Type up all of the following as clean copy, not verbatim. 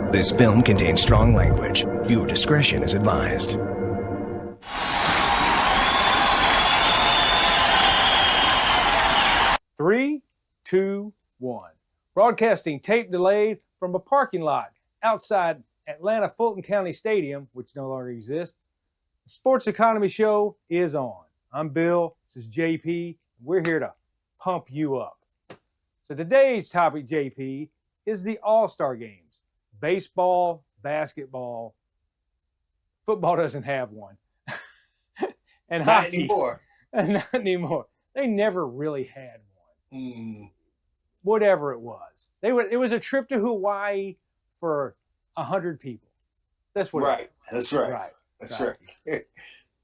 This film contains strong language. Viewer discretion is advised. Three, two, one. Broadcasting tape delayed from a parking lot outside Atlanta Fulton County Stadium, which no longer exists. The Sports Economy Show is on. I'm Bill. This is JP. We're here to pump you up. So today's topic, JP, is the All-Star Games. Baseball, basketball, football doesn't have one. And Not hockey, anymore. not anymore. They never really had one. Mm. Whatever it was. It was a trip to Hawaii for 100 people. That's what Right. it was. That's right. Right. That's right. right.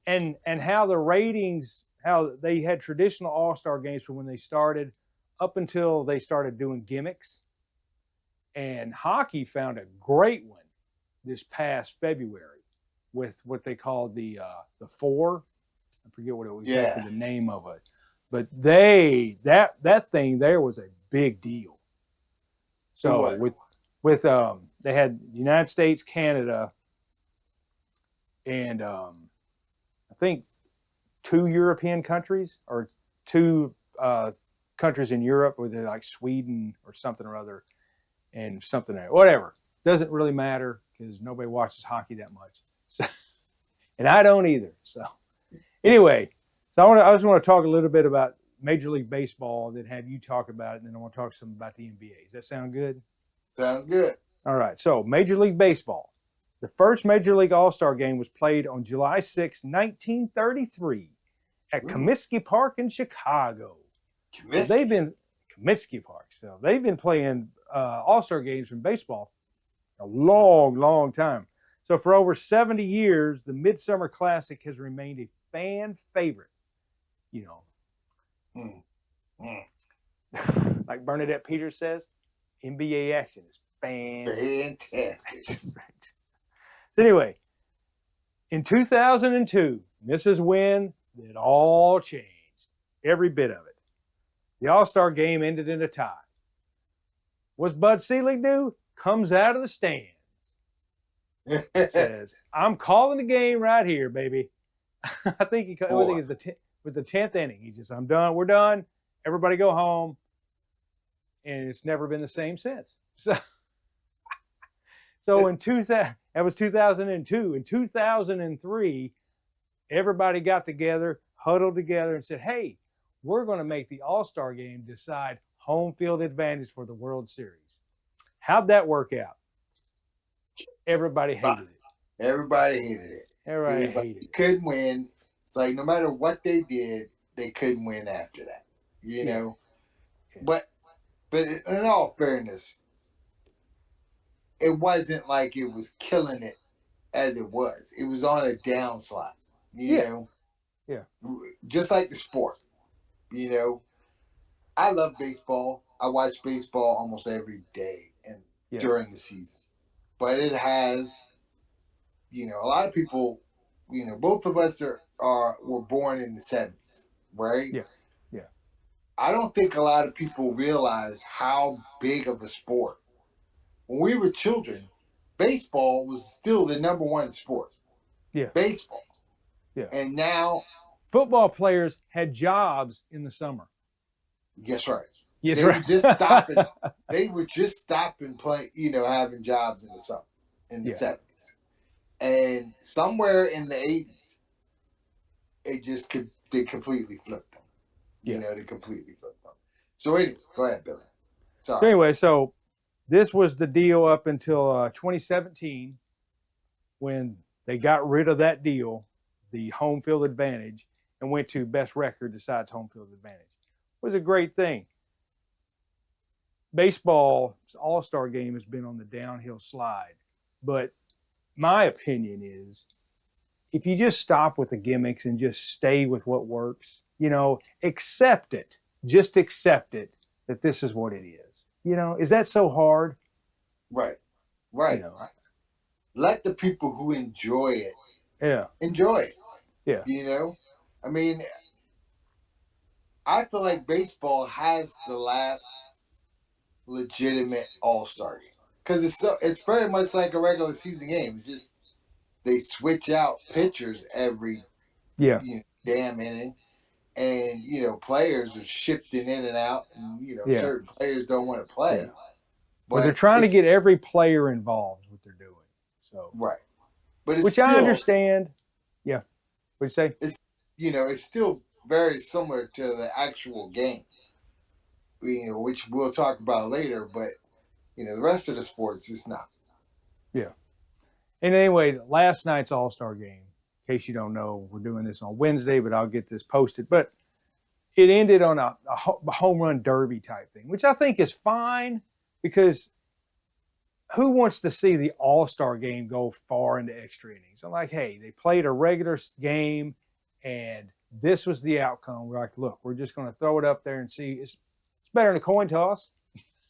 And how the ratings, how they had traditional All-Star games from when they started up until they started doing gimmicks. And hockey found a great one this past February with what they called the four. I forget what it was exactly the name of it. But that thing there was a big deal. So with they had United States, Canada, and I think 2 European countries or 2 countries in Europe, where they're like Sweden or something or other, and something there. Whatever. Doesn't really matter because nobody watches hockey that much. So, and I don't either. So anyway, so I just want to talk a little bit about Major League Baseball, then have you talk about it, and then I want to talk some about the NBA. Does that sound good? Sounds good. All right. So Major League Baseball. The first Major League All-Star Game was played on July 6, 1933 at Comiskey Park in Chicago. Comiskey Park. So they've been playing All-Star games from baseball a long, long time. So for over 70 years, the Midsummer Classic has remained a fan favorite. You know, like Bernadette Peters says, NBA action is fantastic. So anyway, in 2002, this is when it all changed, every bit of it. The All-Star Game ended in a tie. What's Bud Selig do? Comes out of the stands. Says, I'm calling the game right here, baby. I think it was the 10th inning. He just, I'm done. We're done. Everybody go home. And it's never been the same since. So in 2000, that was 2002. In 2003, everybody got together, huddled together, and said, hey, we're going to make the All-Star Game decide home field advantage for the World Series. How'd that work out? Everybody hated it. Everybody hated it. Everybody hated it. You couldn't win. It's like no matter what they did, they couldn't win after that. You know? But in all fairness, it wasn't like it was killing it as it was. It was on a downslide. You know? Yeah. Just like the sport. You know? I love baseball. I watch baseball almost every day and during the season. But it has, you know, a lot of people, you know, both of us were born in the 70s, right? Yeah. I don't think a lot of people realize how big of a sport. When we were children, baseball was still the number one sport. Yeah. Baseball. Yeah. And now football players had jobs in the summer. Guess right. Yes, they right. were just stopping. They were just stopping playing, you know, having jobs in the summer, in the 70s, and somewhere in the 80s, they completely flipped them. You know, they completely flipped them. So anyway, go ahead, Billy. Sorry. So anyway, so this was the deal up until 2017, when they got rid of that deal, the home field advantage, and went to best record decides home field advantage. It was a great thing. Baseball's All-Star Game has been on the downhill slide. But my opinion is, if you just stop with the gimmicks and just stay with what works, you know, accept it. Just accept it that this is what it is. You know, is that so hard? Right. You know, let the people who enjoy it enjoy it. Yeah. You know? I mean, I feel like baseball has the last legitimate All-Star game. because it's very much like a regular season game. It's just they switch out pitchers every Yeah. damn inning, and players are shifting in and out, and Yeah. certain players don't want to play. Yeah. Well, they're But trying to it's get every player involved. Is what they're doing. So, right. But it's which I still understand. Yeah. What'd you say? it's still very similar to the actual game. Which we'll talk about later. But the rest of the sports is not. Yeah. And anyway, last night's All Star game. In case you don't know, we're doing this on Wednesday, but I'll get this posted. But it ended on a home run derby type thing, which I think is fine because who wants to see the All Star game go far into extra innings? I'm like, hey, they played a regular game, and this was the outcome. We're like, look, we're just going to throw it up there and see. It's better than a coin toss.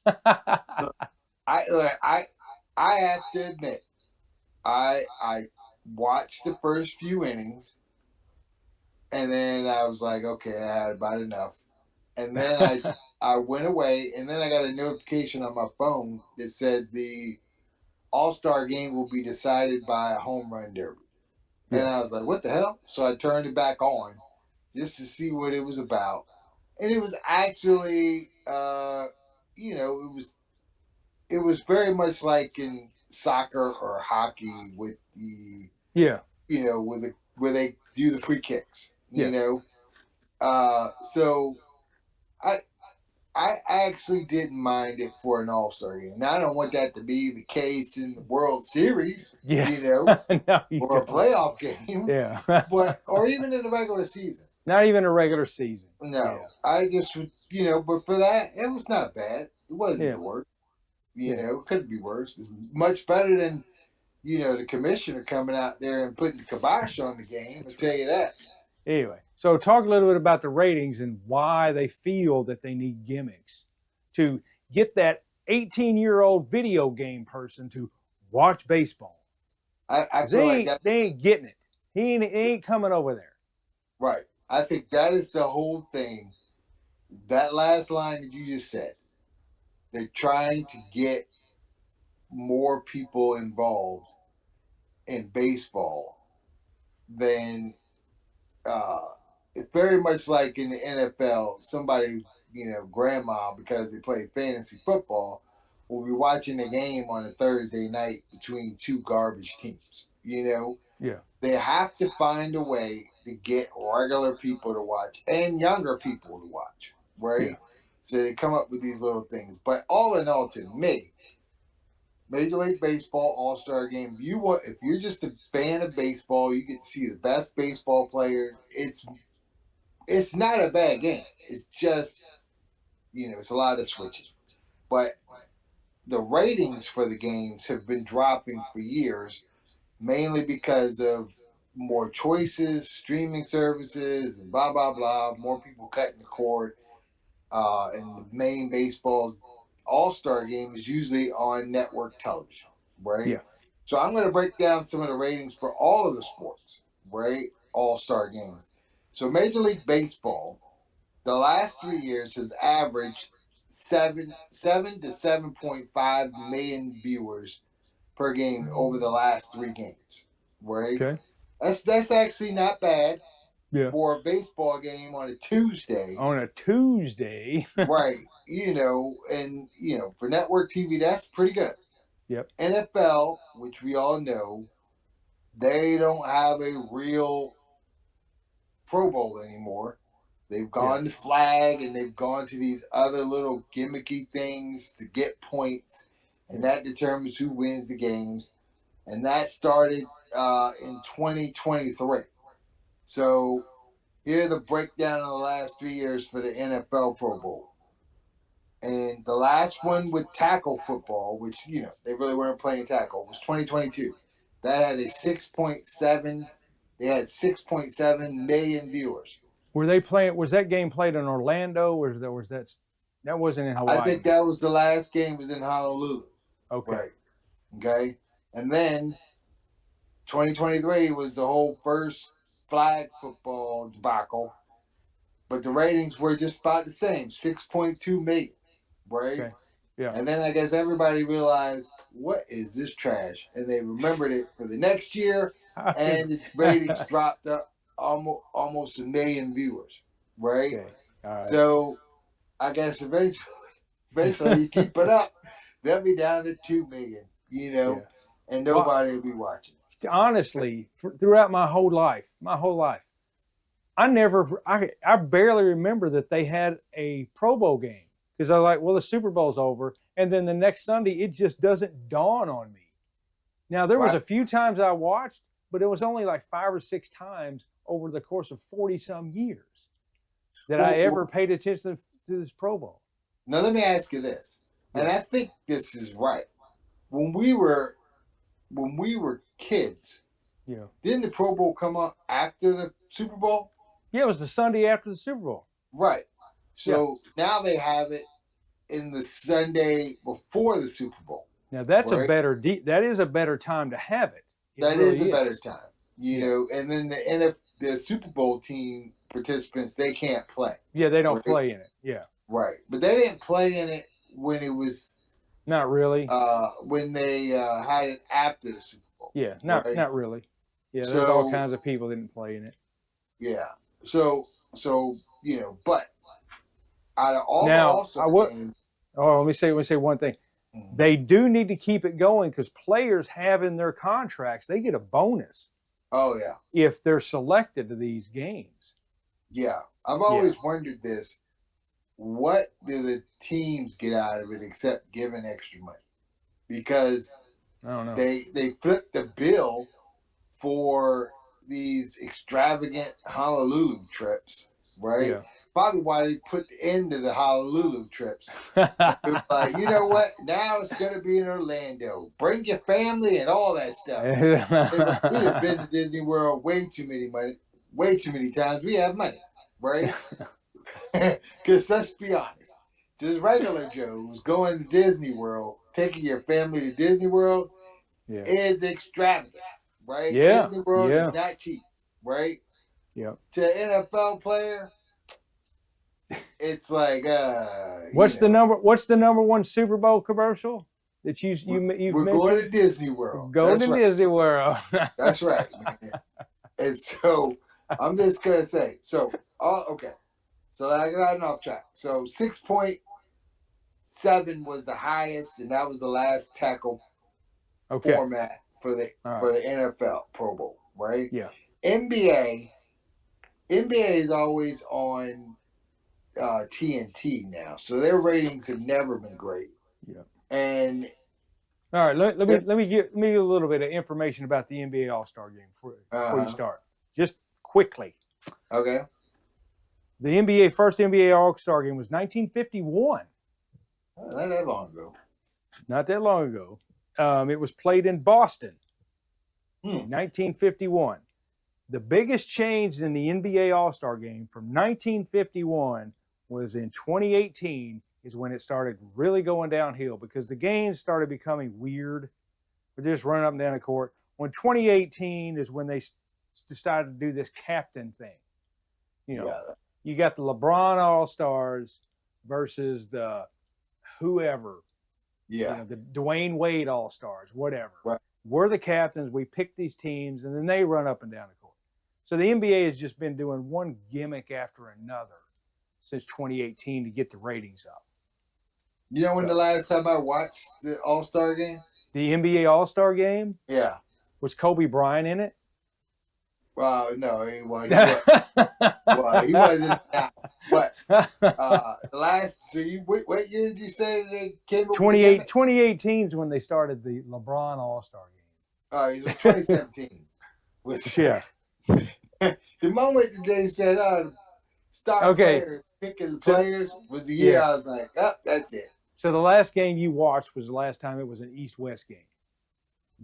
I have to admit, I watched the first few innings, and then I was like, okay, I had about enough. And then I went away, and then I got a notification on my phone that said the All-Star game will be decided by a home run derby. And Yeah. I was like, what the hell? So I turned it back on just to see what it was about. And it was actually, it was very much like in soccer or hockey with the, Yeah. where they do the free kicks, Yeah. So I I actually didn't mind it for an All Star game. Now I don't want that to be the case in the World Series, Yeah. No, you or a don't. playoff game, Yeah. or even in the regular season. Not even a regular season. No, Yeah. I just but for that, it was not bad. It wasn't Yeah. the worst. Yeah. It could be worse. It's much better than the commissioner coming out there and putting the kibosh on the game. I'll That's tell right. you that. Anyway, so talk a little bit about the ratings and why they feel that they need gimmicks to get that 18-year-old video game person to watch baseball. I 'Cause feel like that. they ain't getting it. He ain't coming over there. Right. I think that is the whole thing. That last line that you just said. They're trying to get more people involved in baseball than uh, it's very much like in the NFL. Somebody, grandma, because they play fantasy football, will be watching a game on a Thursday night between two garbage teams. Yeah. They have to find a way to get regular people to watch and younger people to watch, Yeah. right? So they come up with these little things. But all in all, to me, Major League Baseball All-Star Game. If you're just a fan of baseball, you get to see the best baseball players. It's not a bad game. It's just it's a lot of switching. But the ratings for the games have been dropping for years, mainly because of more choices, streaming services, and blah blah blah. More people cutting the cord. And the main baseball All Star game is usually on network television, right? Yeah. So I'm going to break down some of the ratings for all of the sports, right? All Star games. So Major League Baseball, the last 3 years has averaged seven to 7.5 million viewers per game over the last three games, right? Okay. That's actually not bad Yeah. for a baseball game on a Tuesday. On a Tuesday. Right. And for network TV, that's pretty good. Yep. NFL, which we all know, they don't have a real Pro Bowl anymore. They've gone to flag, and they've gone to these other little gimmicky things to get points, and that determines who wins the games. And that started in 2023. So here's the breakdown of the last 3 years for the NFL Pro Bowl. And the last one with tackle football, which they really weren't playing tackle, was 2022. That had a 6.7. They had 6.7 million viewers. Were they playing? Was that game played in Orlando? Or was that wasn't in I Hawaii? think that was the last game was in Honolulu. Okay. Right. Okay. And then 2023 was the whole first flag football debacle, but the ratings were just about the same, 6.2 million. Right. Okay. Yeah. And then I guess everybody realized, what is this trash? And they remembered it for the next year, and the ratings dropped up almost 1 million viewers, right? Okay. All right. So I guess eventually you keep it up, they'll be down to 2 million, Yeah. and Well, nobody will be watching. honestly, throughout my whole life, I barely remember that they had a Pro Bowl game, because I was like, well, the Super Bowl's over, and then the next Sunday it just doesn't dawn on me. Now there was a few times I watched, but it was only like 5 or 6 times over the course of 40 some years that I ever paid attention to this Pro Bowl. Now let me ask you this, and I think this is right. When we were kids, didn't the Pro Bowl come up after the Super Bowl? Yeah, it was the Sunday after the Super Bowl. Right. So now they have it in the Sunday before the Super Bowl. Now that's that is a better time to have it. That really is a better time, And then the Super Bowl team participants, they can't play. Yeah, they don't play in it. Yeah. Right, but they didn't play in it when it was. Not really. When they had it after the Super Bowl. Yeah, not really. Yeah, there's all kinds of people that didn't play in it. Yeah. So but out of all the All-Star games. Oh, let me say one thing. Mm-hmm. They do need to keep it going, because players have in their contracts, they get a bonus. Oh yeah. If they're selected to these games. Yeah, I've always wondered this. What do the teams get out of it except giving extra money? Because I don't know. They flipped the bill for these extravagant Honolulu trips, right? Yeah. Probably why they put the end to the Honolulu trips. Like, you know what? Now it's going to be in Orlando. Bring your family and all that stuff. We've been to Disney World way too many times. We have money, right? Because let's be honest, just regular Joes going to Disney World, taking your family to Disney World, is extravagant, right? Yeah. Disney World is not cheap, right? Yeah. To an NFL player, it's like what's the number one Super Bowl commercial that you've we're mentioned? Going to Disney World. Disney World. That's right, man. And so I'm just gonna say, okay. So I got off track. So 6.7 was the highest, and that was the last tackle format for the NFL Pro Bowl, right? Yeah. NBA is always on TNT now, so their ratings have never been great. Yeah. And all right, let me give a little bit of information about the NBA All-Star Game before you start, just quickly. Okay. The first NBA All-Star Game was 1951. Not that long ago. Not that long ago. It was played in Boston, 1951. The biggest change in the NBA All-Star Game from 1951 was in 2018 is when it started really going downhill, because the games started becoming weird. We're just running up and down the court. When 2018 is when they decided to do this captain thing. You got the LeBron All-Stars versus the whoever. Yeah. The Dwayne Wade All-Stars, whatever. Right. We're the captains. We pick these teams, and then they run up and down the court. So the NBA has just been doing one gimmick after another since 2018 to get the ratings up. You know when the last time I watched the All-Star Game? The NBA All-Star Game? Yeah. Was Kobe Bryant in it? Well, no, he wasn't. He wasn't now. But the last, so what year did you say they came up 2018 is when they started the LeBron All-Star Game. Oh, it was 2017. The moment that they said, start players, picking players, was the year I was like, that's it. So the last game you watched was the last time it was an East-West game?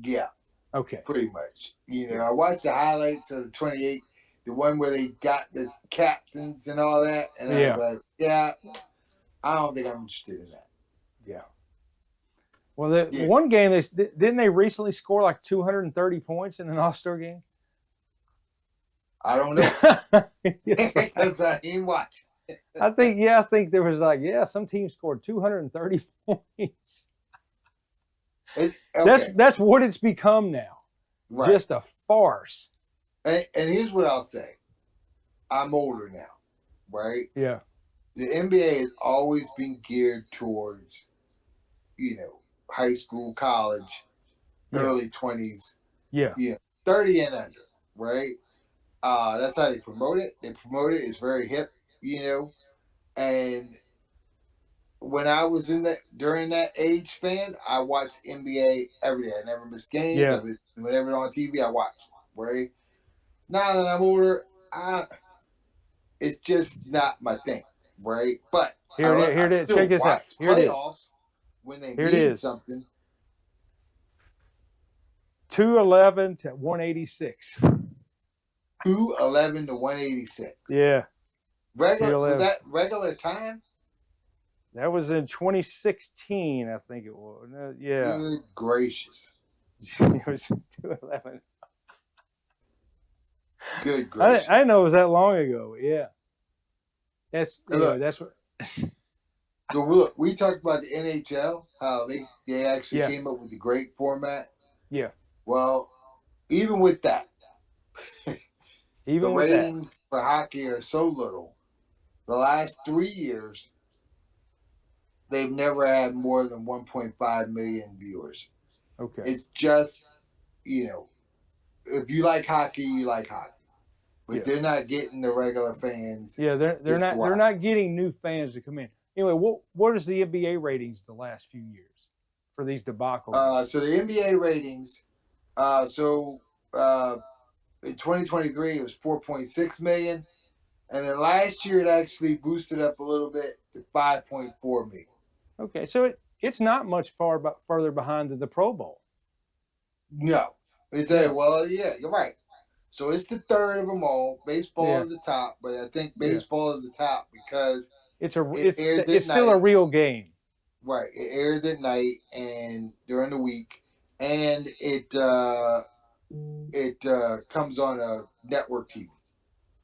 Yeah. Okay. Pretty much. I watched the highlights of the 28, the one where they got the captains and all that, and I was like, I don't think I'm interested in that. Yeah. Well, one game, didn't they recently score like 230 points in an All-Star game? I don't know. Because I didn't watch. I think there was like, some teams scored 230 points. It's okay, That's what it's become now. right. Just a farce. And here's what I'll say. I'm older now, right? Yeah. The NBA has always been geared towards, high school, college, Yeah. early 20s, Yeah. 30 and under, right? That's how they promote it. They promote it. It's very hip, and when I was during that age span, I watched NBA every day. I never missed games. Yeah. Whenever on TV, I watched. Right now that I'm older, it's just not my thing. Right, but Here it is. Here I it is. still Check this out. watch Here it is. playoffs when they Here it mean is. something. 211 to 186. 211 to 186. Yeah. Regular was 211. that regular time? That was in 2016, I think it was. Yeah. Good gracious. It was 211. Good gracious. I didn't know it was that long ago. Yeah. That's what. So look, we talked about the NHL, how they actually came up with the great format. Yeah. Well, even with that, Even the with that. ratings for hockey are so little. The last 3 years, they've never had more than 1.5 million viewers. Okay. It's just, if you like hockey, you like hockey. But they're not getting the regular fans. Yeah, they're not getting new fans to come in. Anyway, what is the NBA ratings the last few years for these debacles? So the NBA ratings, in 2023 it was 4.6 million, and then last year it actually boosted up a little bit to 5.4 million. Okay, so it's not much further behind the Pro Bowl. No, you're right. So it's the third of them all. Baseball is the top, but I think baseball is the top because it's airs still a real game. Right, it airs at night and during the week, and it comes on a network TV.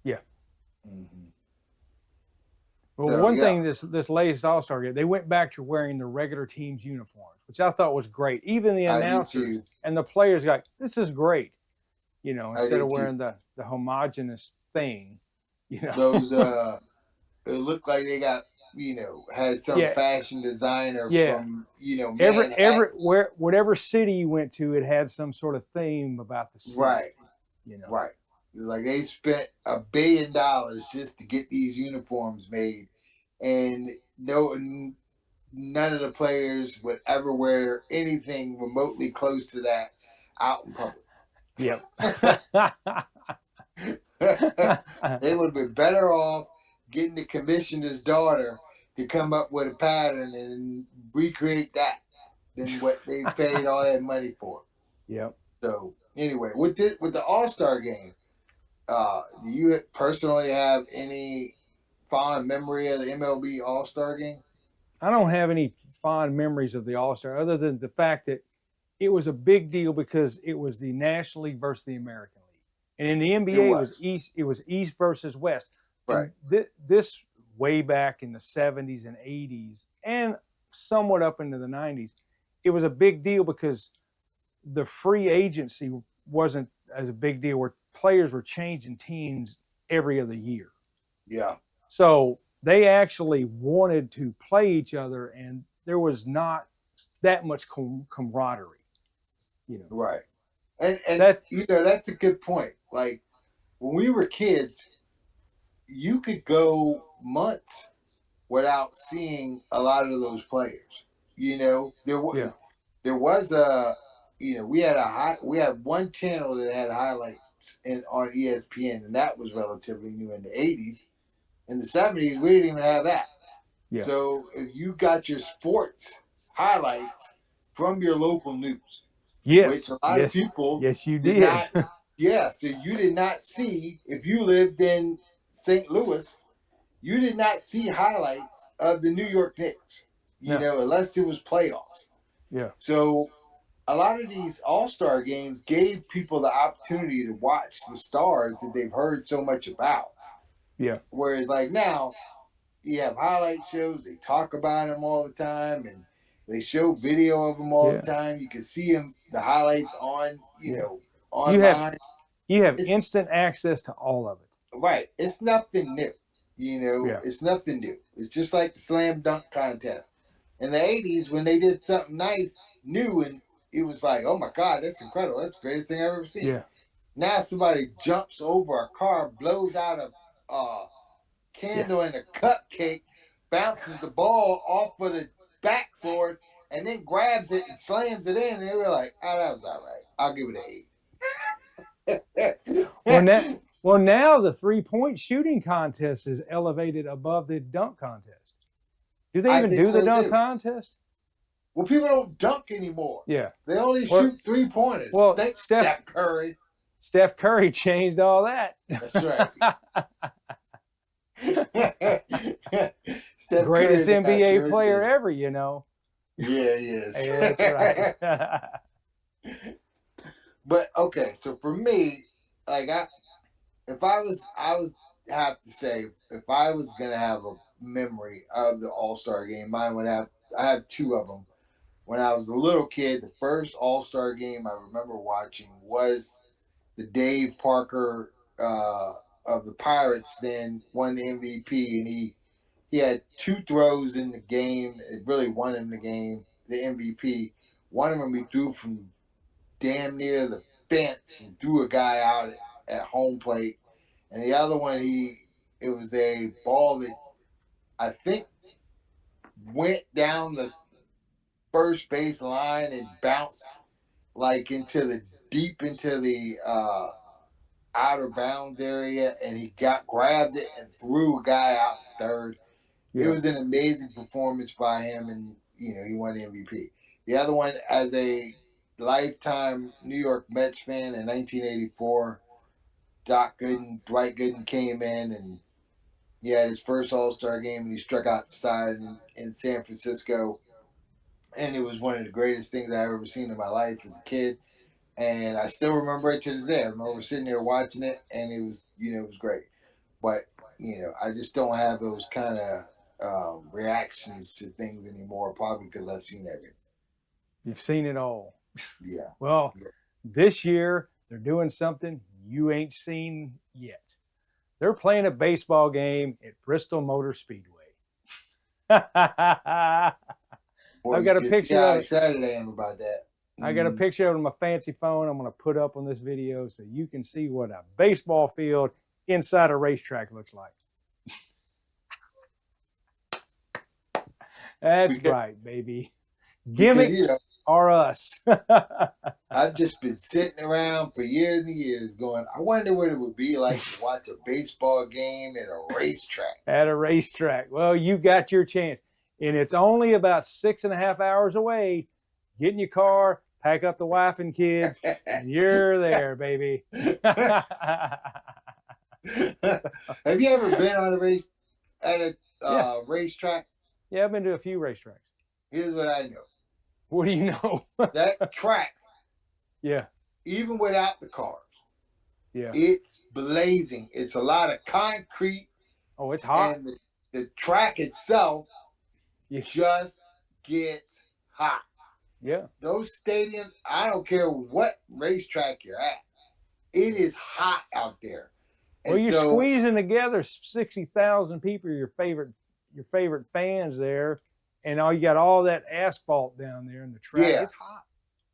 Yeah. Mm-hmm. Well, one thing this latest All-Star game, they went back to wearing the regular team's uniforms, which I thought was great. Even the announcers and the players got, this is great. Instead of wearing the homogenous thing, Those it looked like they got had some fashion designer from whatever city you went to, it had some sort of theme about the city. Right. Right. It was like they spent $1 billion just to get these uniforms made, and none of the players would ever wear anything remotely close to that out in public. Yep. They would have been better off getting the commissioner's daughter to come up with a pattern and recreate that than what they paid all that money for. Yep. So anyway, with the All-Star game, do you personally have any fond memory of the MLB All-Star game? I don't have any fond memories of the All-Star other than the fact that it was a big deal because it was the National League versus the American League. And in the NBA, it was East versus West. Right. This way back in the 70s and 80s and somewhat up into the 90s, it was a big deal because the free agency wasn't as a big deal where players were changing teams every other year. Yeah. So they actually wanted to play each other, and there was not that much camaraderie. Right. And that's a good point. Like when we were kids, you could go months without seeing a lot of those players. There was we had one channel that had highlights on ESPN, and that was relatively new in the 80s. In the 70s, we didn't even have that. Yeah. So if you got your sports highlights from your local news, which a lot of people you did not. So you did not see, if you lived in St. Louis, you did not see highlights of the New York Knicks, unless it was playoffs. Yeah. So a lot of these All-Star games gave people the opportunity to watch the stars that they've heard so much about. Yeah. Whereas like now, you have highlight shows. They talk about him all the time, and they show video of him all the time. You can see him, the highlights on, online. You have instant access to all of it. Right. It's nothing new. It's nothing new. It's just like the slam dunk contest. In the 80s, when they did something nice, new, and it was like, oh my God, that's incredible. That's the greatest thing I've ever seen. Yeah. Now somebody jumps over a car, blows out a candle and a cupcake, bounces the ball off of the backboard, and then grabs it and slams it in. And they were like, oh, that was all right. I'll give it an 8. Well, now the 3-point shooting contest is elevated above the dunk contest. Do they even do the dunk contest? Well, people don't dunk anymore. Yeah. They only shoot 3-pointers. Well, Thanks, Steph Curry. Steph Curry changed all that. That's right. Greatest NBA player ever, Yeah, he is. Yeah, that's right. But okay, so for me, like I have to say, if I was gonna have a memory of the All-Star game, I have two of them. When I was a little kid, the first All-Star game I remember watching was the Dave Parker of the Pirates then won the MVP, and he had two throws in the game. It really won him the game, the MVP. One of them he threw from damn near the fence and threw a guy out at home plate. And the other one, it was a ball that I think went down the first base line and bounced like deep into the outer bounds area, and he grabbed it and threw a guy out third. Yeah. It was an amazing performance by him, and he won the MVP. The other one, as a lifetime New York Mets fan in 1984, Dwight Gooden came in, and he had his first All-Star game, and he struck out the side in San Francisco. And it was one of the greatest things I've ever seen in my life as a kid. And I still remember it to this day. I remember sitting there watching it, and it was, it was great. But, I just don't have those kind of reactions to things anymore, probably because I've seen everything. You've seen it all. Yeah. Well, this year they're doing something you ain't seen yet. They're playing a baseball game at Bristol Motor Speedway. Boy, I've got a picture. How excited I am about that. I got a picture of my fancy phone I'm going to put up on this video so you can see what a baseball field inside a racetrack looks like. That's right, baby. Gimmicks are us. I've just been sitting around for years and years going, I wonder what it would be like to watch a baseball game at a racetrack. At a racetrack. Well, you got your chance. And it's only about 6.5 hours away. Get in your car, pack up the wife and kids, and you're there, baby. Have you ever been on a racetrack? Yeah, I've been to a few racetracks. Here's what I know. What do you know? That track. Yeah. Even without the cars. Yeah. It's blazing. It's a lot of concrete. Oh, it's hot. And the track itself just gets hot. Yeah. Those stadiums, I don't care what racetrack you're at. It is hot out there. Well, you're squeezing together 60,000 people, your favorite fans there, and you got all that asphalt down there in the track. Yeah. It's hot.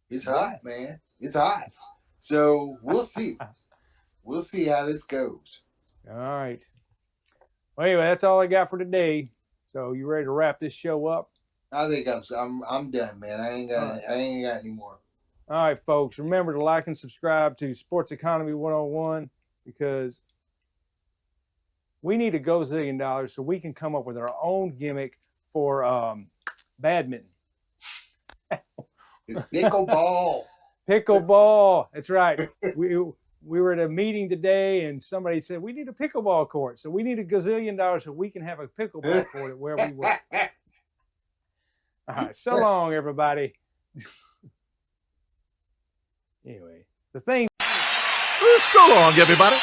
It's hot, man. It's hot. So we'll see. We'll see how this goes. All right. Well, anyway, that's all I got for today. So you ready to wrap this show up? I think I'm done, man. I ain't got any more. All right, folks. Remember to like and subscribe to Sports Economy 101 because we need $1 gazillion so we can come up with our own gimmick for badminton. Pickleball. Pickleball. That's right. We were at a meeting today, and somebody said, we need a pickleball court. So we need $1 gazillion so we can have a pickleball court at where we work. All right. So long, everybody. Anyway, the thing. So long, everybody.